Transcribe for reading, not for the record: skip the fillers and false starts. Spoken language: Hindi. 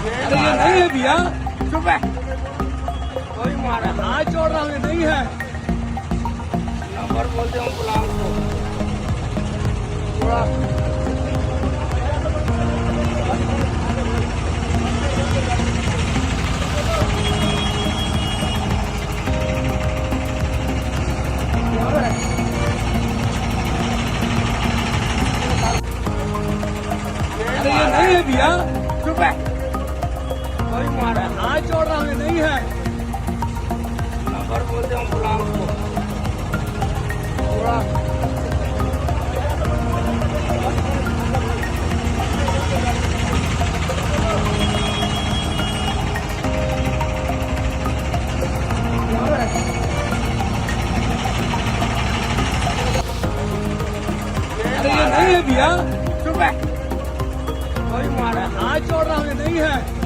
अरे ये नहीं है भैया, चुप है। कोई मारा हाथ जोड़ रहा हूँ, ये नहीं है। नंबर बोलते हूँ गुलाम को थोड़ा अरे ये नहीं है भैया, चुप है। कोई मारा हाथ जोड़ रहा हूँ, ये नहीं है। नंबर बोलते हूँ गुलाम को थोड़ा अरे ये नहीं है भैया, चुप है। कोई मारा हाथ जोड़ रहा हूँ, ये नहीं है।